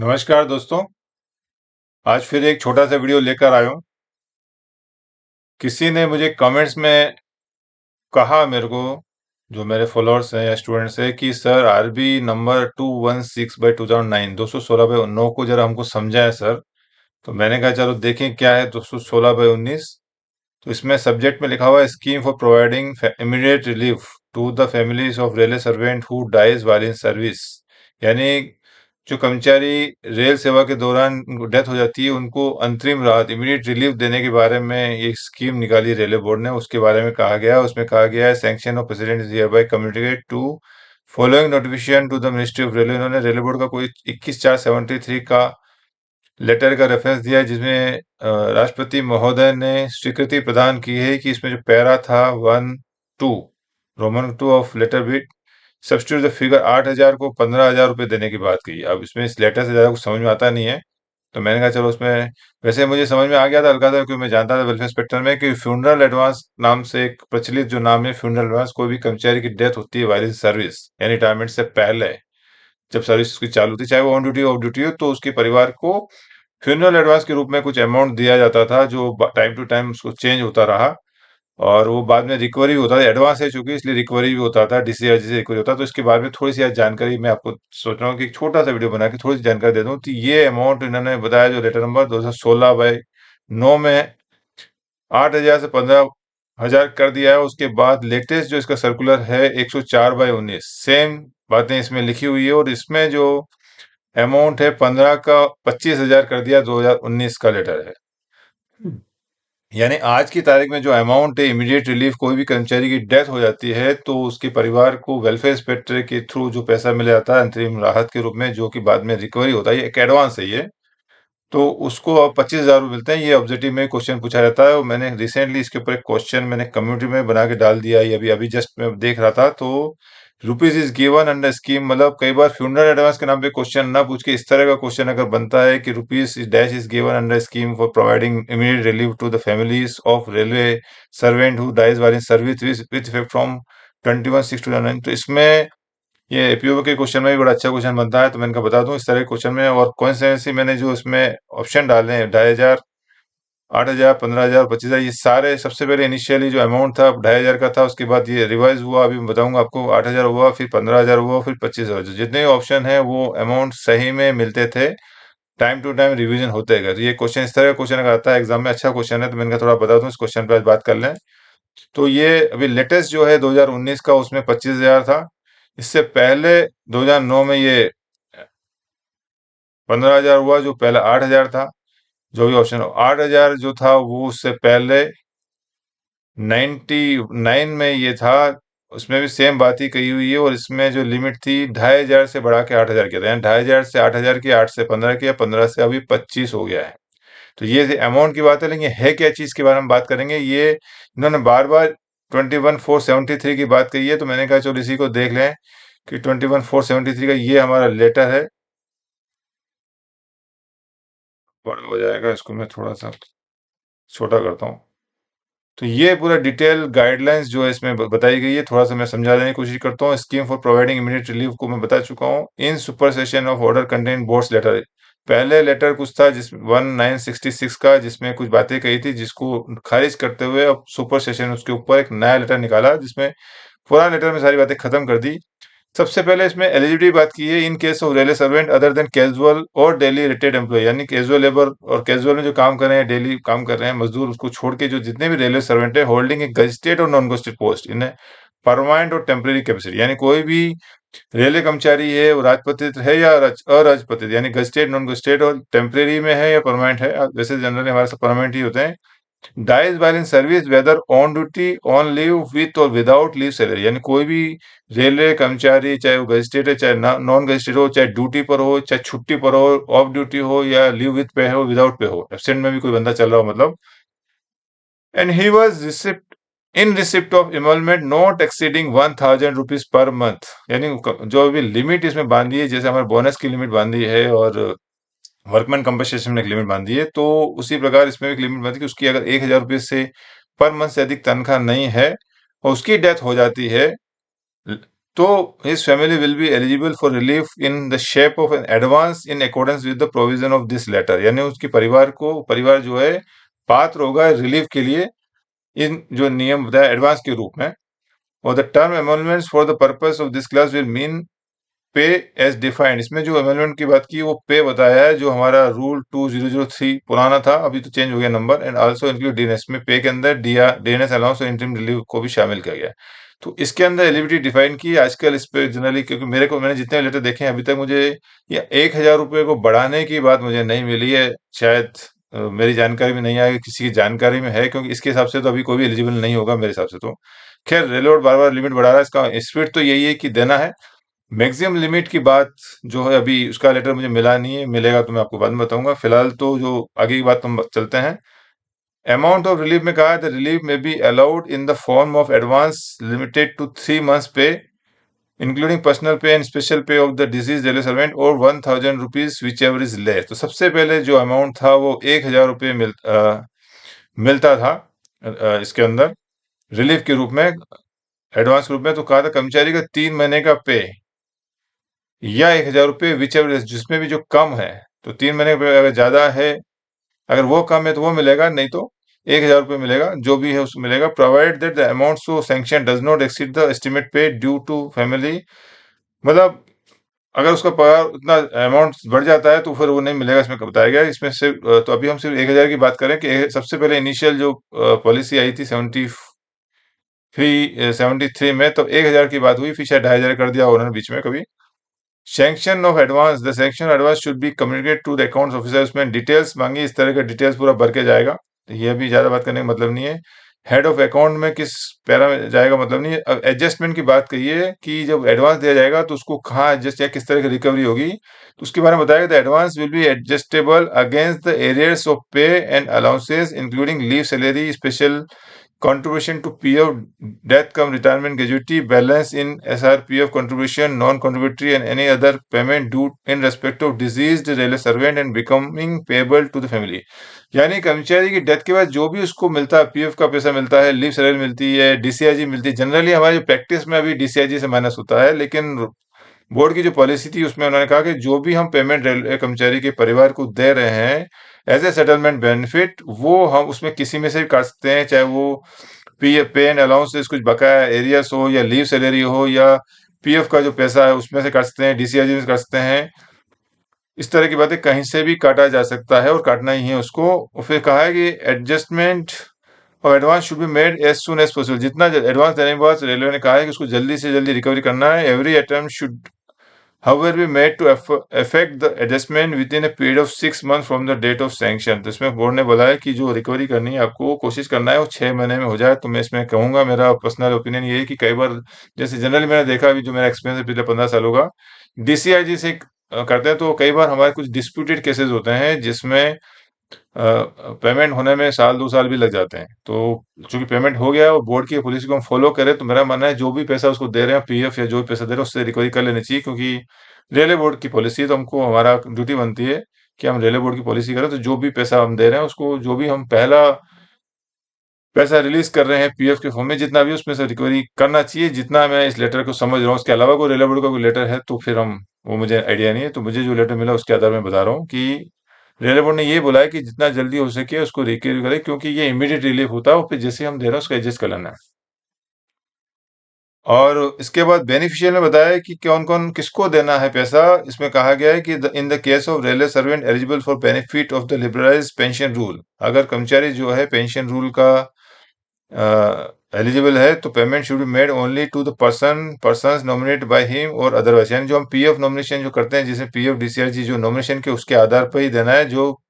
नमस्कार दोस्तों। आज फिर एक छोटा सा वीडियो लेकर आया हूँ। किसी ने मुझे कमेंट्स में कहा मेरे को, जो मेरे फॉलोअर्स हैं या स्टूडेंट्स हैं, कि सर आरबी नंबर 216/2009 216/9 को जरा हमको समझाएं सर। तो मैंने कहा चलो देखें क्या है 216/19। तो इसमें सब्जेक्ट में लिखा हुआ है scheme for providing immediate relief to the families of railway servant who dies while in service. यानी जो कर्मचारी रेल सेवा के दौरान डेथ हो जाती है उनको अंतरिम राहत इमीडिएट रिलीफ देने के बारे में ये स्कीम निकाली रेलवे बोर्ड ने। उसके बारे में कहा गया है, उसमें कहा गया है sanction of president is hereby communicate to following notification to the ministry of railway. इन्होंने रेलवे बोर्ड का कोई 21/4/73 का लेटर का रेफरेंस दिया है, जिसमें राष्ट्रपति महोदय ने स्वीकृति प्रदान की है कि इसमें जो पैरा था 1(2) roman 2 of letter be substitute the figure 8,000 को 15,000 रुपए देने की बात की है। अब इसमें इस लेटर से ज्यादा कुछ समझ में आता नहीं है, तो मैंने कहा चलो उसमें वैसे मुझे समझ में आ गया था हल्का सा, क्योंकि मैं जानता था वेलफेयर इंस्पेक्टर में कि फ्यूनरल एडवांस नाम से एक प्रचलित जो नाम है फ्यूनरल एडवांस, कोई भी कर्मचारी की डेथ होती है वायरस सर्विस यानी रिटायरमेंट से पहले, जब सर्विस उसकी चालू थी, चाहे वो ऑन ड्यूटी ऑफ ड्यूटी हो, तो उसके परिवार को फ्यूनरल एडवांस के रूप में कुछ अमाउंट दिया जाता था, जो टाइम टू टाइम उसको चेंज होता रहा। और वो बाद में रिकवरी भी होता था, एडवांस है चूंकि इसलिए रिकवरी भी होता था, डीसीआरजी से रिकवरी होता था। तो इसके बारे में थोड़ी सी आज जानकारी मैं आपको सोच रहा हूँ कि एक छोटा सा वीडियो बना के थोड़ी सी जानकारी दे दूं। तो ये अमाउंट इन्होंने बताया जो लेटर नंबर 2016/9 में 8,000 से 15,000 कर दिया है। उसके बाद लेटेस्ट जो इसका सर्कुलर है 104/19, सेम बातें इसमें लिखी हुई है, और इसमें जो अमाउंट है 15 का 25,000 कर दिया, 2019 का लेटर है। यानी आज की तारीख में जो अमाउंट है इमीडिएट रिलीफ, कोई भी कर्मचारी की डेथ हो जाती है तो उसके परिवार को वेलफेयर इंस्पेक्टर के थ्रू जो पैसा मिल जाता है अंतरिम राहत के रूप में, जो कि बाद में रिकवरी होता है, ये एक एडवांस है ये, तो उसको अब 25,000 मिलते हैं। ये ऑब्जेक्टिव में क्वेश्चन पूछा रहता है, और मैंने रिसेंटली इसके ऊपर एक क्वेश्चन मैंने कम्युनिटी में बना के डाल दिया, ये अभी अभी जस्ट मैं देख रहा था। तो rupees is given under scheme, मतलब कई बार फ्यूनरल एडवांस के नाम पे क्वेश्चन ना पूछ के इस तरह का क्वेश्चन अगर बनता है कि rupees dash is given under scheme for providing immediate relief to the families of railway servant who dies while in service with effect from 21/6/2009, तो इसमें ये एपीओ के क्वेश्चन में भी बड़ा अच्छा क्वेश्चन बनता है। तो मैंने कहा बता दूं इस तरह के क्वेश्चन में, और कॉन्सिस्टेंसी मैंने जो इसमें ऑप्शन डाले हैं 2,500, 8,000, 15,000, 25,000, ये सारे सबसे पहले इनिशियली जो अमाउंट था 2,500 का था, उसके बाद ये रिवाइज हुआ, अभी मैं बताऊंगा आपको, 8,000 हुआ, फिर 15,000 हुआ, फिर 25,000। जितने ऑप्शन है वो अमाउंट सही में मिलते थे, टाइम टू टाइम रिवीजन होते गए। तो ये क्वेश्चन इस तरह का क्वेश्चन अगर आता है एग्जाम में, अच्छा क्वेश्चन है, तो मैंने कहा थोड़ा बता दूं, इस क्वेश्चन पे आज बात कर लें। तो ये अभी लेटेस्ट जो है 2019 का, उसमें 25,000 था। इससे पहले 2009 में ये 15,000 हुआ, जो पहले 8,000 था। जो भी ऑप्शन 8,000 जो था वो उससे पहले 99 में ये था, उसमें भी सेम बात ही कही हुई है, और इसमें जो लिमिट थी 2,500 से बढ़ा के 8,000 किया था, यानी 2,500 से 8,000 की, 8 से 15 किया, 15 से अभी 25 हो गया है। तो ये अमाउंट की बात है, लेकिन है क्या चीज के बारे में बात करेंगे। ये इन्होंने बार बार 21/4/73 की बात कही है, तो मैंने कहा चलो इसी को देख लें कि 21/4/73 का ये हमारा लेटर है। बड़ा हो जाएगा, इसको मैं थोड़ा सा छोटा करता हूँ। तो ये पूरा डिटेल गाइडलाइंस जो है इसमें बताई गई है, थोड़ा सा मैं समझा देने की कोशिश करता हूँ। Scheme for providing immediate relief को मैं बता चुका हूँ। In supersession of order contain board's letter, पहले लेटर कुछ था जिस 1966 का, जिसमें कुछ बातें कही थी, जिसको खारिज करते हुए अब सुपर सेशन उसके ऊपर एक नया लेटर निकाला, जिसमें पुराने लेटर में सारी बातें खत्म कर दी। सबसे पहले इसमें एलिजिबिलिटी बात की है, in case of railway servant other than casual और डेली रिटेड एम्प्लॉय, यानी कैजुअल लेबर और कैजुअल में जो काम कर रहे हैं, डेली काम कर रहे हैं मजदूर, उसको छोड़ के जो जितने भी रेलवे सर्वेंट है होल्डिंग ए गजेटेड और नॉन गजेटेड पोस्ट, इन्हें परमानेंट और टेम्परेरी कैपेसिटी, यानी कोई भी रेलवे कर्मचारी है वो राजपत्रित है या अराजपत्रित, यानी गजेटेड, नॉन गजेटेड और टेम्परेरी में है या परमानेंट है। वैसे जनरली हमारे सब परमानेंट ही होते हैं। Dies while in service whether on duty, on leave, with और विदाउट लीव सैलरी, यानी कोई भी रेलवे कर्मचारी, चाहे वो गजेटेड है चाहे नॉन गजेटेड हो, चाहे ड्यूटी पर हो चाहे छुट्टी पर हो, ऑफ ड्यूटी हो या लीव विथ पे हो, विदाउट पे हो, एब्सेंट में भी कोई बंदा चल रहा हो मतलब, and he was receipt in receipt of emolument not exceeding 1,000 rupees per month, यानी जो भी लिमिट इसमें बांधी है, जैसे हमारे बोनस की लिमिट बांधी है और वर्कमैन कंपनसेशन में एक लिमिट बांधी है, तो उसी प्रकार इसमें भी एक लिमिट बांधी कि उसकी अगर 1,000 रुपये से पर मंथ से अधिक तनख्वाह नहीं है और उसकी डेथ हो जाती है तो his family will be eligible for relief in the shape of an advance in accordance with the provision of this letter। यानी उसकी परिवार जो है पात्र होगा रिलीफ के लिए इन जो नियम बताया एडवांस के रूप में। और the term emoluments for the purpose of this class will mean pay as defined. इसमें जो एमेंडमेंट की बात की वो पे बताया है, जो हमारा रूल 2003 पुराना था, अभी तो चेंज हो गया number. And also include DNS में पे के अंदर डीएनएस अलाउंस और इंटरिम रिलीव को भी शामिल किया गया है। तो इसके अंदर एलिजिबिलिटी डिफाइन की आजकल इस पे जनरली, क्योंकि मैंने जितने लेटर देखे हैं अभी तक मुझे ये 1,000 रुपए को बढ़ाने की बात मुझे नहीं मिली है। शायद मेरी जानकारी में नहीं आएगी, किसी की जानकारी में है, क्योंकि इसके हिसाब से तो अभी कोई भी एलिजिबल नहीं होगा मेरे हिसाब से। तो खैर रेलवे बोर्ड बार बार लिमिट बढ़ा रहा है, इसका स्पीड तो यही है कि देना है। मैक्सिमम लिमिट की बात जो है अभी उसका लेटर मुझे मिला नहीं है, मिलेगा तो मैं आपको बाद में बताऊंगा। फिलहाल तो जो आगे की बात हम चलते हैं। अमाउंट ऑफ रिलीफ में कहा है द रिलीफ में be allowed in the form of advance limited to 3 months pay including personal pay and special pay of the diseased railway servant और 1,000 rupees whichever is less. तो सबसे पहले जो amount था वो 1,000 रुपये मिलता था इसके अंदर रिलीफ के रूप में, एडवांस के रूप में। तो कहा था कर्मचारी का 3 महीने का पे या 1,000 रुपये विच एवर, जिसमें भी जो कम है, तो 3 महीने पे अगर ज्यादा है, अगर वो कम है तो वो मिलेगा, नहीं तो 1,000 रुपये मिलेगा, जो भी है उसको मिलेगा। Provide that the amount so sanction does not exceed the estimate पे ड्यू टू फैमिली। मतलब अगर उसका पगार उतना अमाउंट बढ़ जाता है तो फिर वो नहीं मिलेगा, इसमें बताया गया है। इसमें सिर्फ तो अभी हम सिर्फ 1,000 की बात करें कि सबसे पहले इनिशियल जो पॉलिसी आई थी 73 में, तो 1,000 की बात हुई, फिर शायद 2,500 कर दिया उन्होंने बीच में कभी। Sanction of advance, the sanction of advance should be communicate to the accounts officer. उसमें डिटेल्स मांगी, इस तरह का डिटेल्स पूरा भर के जाएगा। तो ये भी ज्यादा बात करने का मतलब नहीं है। हेड ऑफ अकाउंट में किस पैरा में जाएगा मतलब नहीं है। अब एडजस्टमेंट की बात कही है कि जब एडवांस दिया जाएगा तो उसको कहाँ एडजस्ट या किस तरह की रिकवरी होगी, तो उसके बारे में बताया the advance will be adjustable against the arrears of pay and allowances including leave salary, special contribution to PF, death cum retirement gratuity, balance in SRPF contribution, non-contributory and any other payment due in respect of deceased railway servant and becoming payable to the family। यानी कर्मचारी की death के बाद जो भी उसको मिलता है, पीएफ का पैसा मिलता है, लीव सैलरी मिलती है, डीसीआईजी मिलती है। जनरली हमारी प्रैक्टिस में अभी डीसीआईजी से माइनस होता है, लेकिन बोर्ड की जो पॉलिसी थी उसमें उन्होंने कहा कि जो भी हम पेमेंट रेलवे कर्मचारी के परिवार को दे रहे हैं एज ए सेटलमेंट बेनिफिट, वो हम उसमें किसी में से भी काट सकते हैं, चाहे वो पे एंड अलाउंसेस कुछ बकाया एरियर्स हो, या लीव सैलरी हो, या पीएफ का जो पैसा है उसमें से काट सकते हैं, डीसीआईजी में से काट सकते हैं। इस तरह की बातें कहीं से भी काटा जा सकता है और काटना ही है उसको। और फिर कहा है कि एडजस्टमेंट और advance should be made as soon as possible. जितना एडवांस देने के बाद रेलवे ने कहा है कि उसको जल्दी से जल्दी रिकवरी करना है। Every attempt should however be made to affect the adjustment within a period of 6 months from the date of sanction। तो इसमें बोर्ड ने बोला है कि जो रिकवरी करनी है आपको कोशिश करना है वो 6 महीने में हो जाए। तो मैं इसमें कहूंगा, मेरा पर्सनल ओपिनियन ये है कि कई बार जैसे जनरली मैंने देखा, अभी जो मेरा एक्सपीरियंस है पिछले 15 सालों का, डीसीआईजी से करते हैं तो कई बार हमारे कुछ डिस्प्यूटेड केसेस होते हैं जिसमें पेमेंट होने में साल 2 साल भी लग जाते हैं। तो चूंकि पेमेंट हो गया और बोर्ड की पॉलिसी को हम फॉलो करें, तो मेरा मानना है जो भी पैसा उसको दे रहे हैं पीएफ या जो भी पैसा दे रहे हैं उससे रिकवरी कर लेनी चाहिए, क्योंकि रेलवे बोर्ड की पॉलिसी है, तो हमको हमारा ड्यूटी बनती है कि हम रेलवे बोर्ड की पॉलिसी करें। तो जो भी पैसा हम दे रहे हैं उसको, जो भी हम पहला पैसा रिलीज कर रहे हैं पीएफ के फॉर्म में, जितना भी उसमें से रिकवरी करना चाहिए, जितना मैं इस लेटर को समझ रहा हूँ। उसके अलावा कोई रेलवे बोर्ड का कोई लेटर है तो फिर हम, वो मुझे आइडिया नहीं है। तो मुझे जो लेटर मिला उसके आधार में बता रहा हूँ कि रेलवे बोर्ड ने ये बोला है कि जितना जल्दी हो सके उसको रिकवरी करें, क्योंकि ये इमीडिएट रिलीफ होता है और फिर जैसे हम दे रहे हैं उसको एडजस्ट कर लेना है। और इसके बाद बेनिफिशियल में बताया है कि कौन कौन किसको देना है पैसा। इसमें कहा गया है कि in the case of railway servant eligible for benefit of the liberalise pension rule, अगर कर्मचारी जो है पेंशन रूल का एलिजिबल है तो payment should be made only to the person nominated by him और अदरवाइज। यानी जो हम पीएफ नॉमिनेशन जो करते हैं, जिसमें पीएफ डीसीआरजी जो नॉमिनेशन के उसके आधार पर ही देना है, जो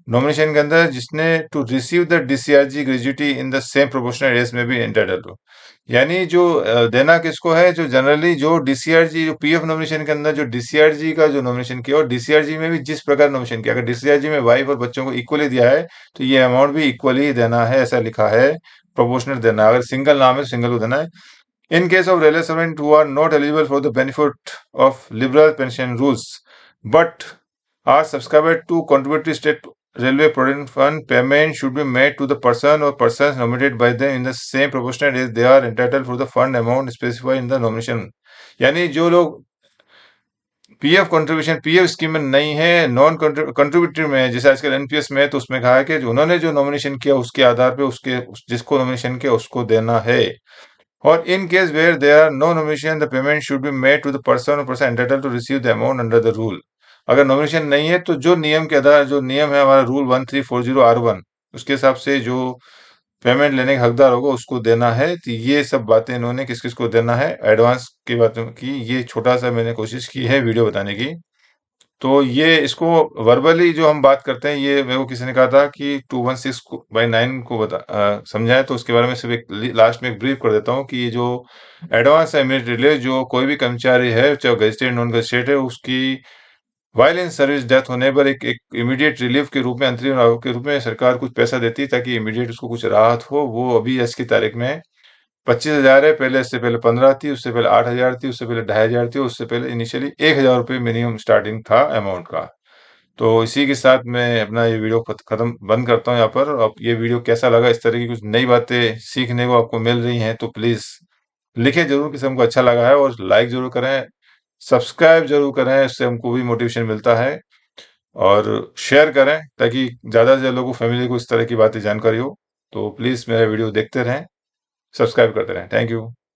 नॉमिनेशन के अंदर जिसने to receive the DCRG gratuity in the same proportional as में भी एंटाइटल्ड हो। यानी जो देना किसको है, जो जनरली जो डीसीआरजी जो पीएफ नॉमिनेशन के अंदर जो डीसीआरजी का जो नॉमिनेशन किया, और डीसीआरजी में भी जिस प्रकार नॉमिनेशन किया, अगर डीसीआरजी में वाइफ और बच्चों को इक्वली दिया है तो ये अमाउंट भी इक्वली देना है, ऐसा लिखा है। प्रोपोर्शनल देना है, अगर सिंगल नाम है तो सिंगल को देना है। In case of railway servant who are not eligible for the benefit of liberal pension rules but are subscriber to contributory state Railway Provident Fund payment should be made to the person or persons nominated by them in the same proportion as they are entitled for the fund amount specified in the nomination. यानी जो लोग PF contribution PF scheme में नहीं है, non contributory में है, जैसे आजकल एनपीएस में है, तो उसमें कहा है कि उन्होंने जो नॉमिनेशन किया उसके आधार पे उसके जिसको नॉमिनेशन किया उसको देना है। और in case where there are no nomination the payment should be made to the person entitled to receive the amount under the rule. अगर नॉमिनेशन नहीं है तो जो नियम के आधार जो नियम है हमारा रूल 1340R1 उसके हिसाब से जो पेमेंट लेने का हकदार होगा उसको देना है। तो ये सब बातें इन्होंने किस किस को देना है एडवांस की बातों की, ये छोटा सा मैंने कोशिश की है वीडियो बताने की। तो ये इसको वर्बली जो हम बात करते हैं, ये मेरे को किसी ने कहा था कि 216/9 को समझाएं, तो उसके बारे में सिर्फ एक लास्ट में एक ब्रीफ कर देता हूँ कि ये जो एडवांस है इमीडिएटली जो कोई भी कर्मचारी है चाहे गजेटेड नॉन गजेटेड है उसकी वाइल इन सर्विस डेथ होने पर एक एक इमीडिएट रिलीफ के रूप में अंतरिम राहत के रूप में सरकार कुछ पैसा देती है ताकि इमीडिएट उसको कुछ राहत हो। वो अभी आज की तारीख में 25,000 है, पहले इससे पहले 15 थी, उससे पहले 8,000 थी, उससे पहले 2,500 थी, उससे पहले इनिशियली 1,000 रुपये मिनिमम स्टार्टिंग था अमाउंट का। तो इसी के साथ मैं अपना ये वीडियो खत्म बंद करता हूँ यहाँ पर। अब ये वीडियो कैसा लगा, इस तरह की कुछ नई बातें सीखने को आपको मिल रही हैं तो प्लीज लिखें जरूर कि हमको अच्छा लगा है, और लाइक जरूर करें, सब्सक्राइब जरूर करें, इससे हमको भी मोटिवेशन मिलता है। और शेयर करें ताकि ज़्यादा से ज़्यादा लोगों फैमिली को इस तरह की बातें जानकारी हो। तो प्लीज़ मेरा वीडियो देखते रहें, सब्सक्राइब करते रहें। Thank you.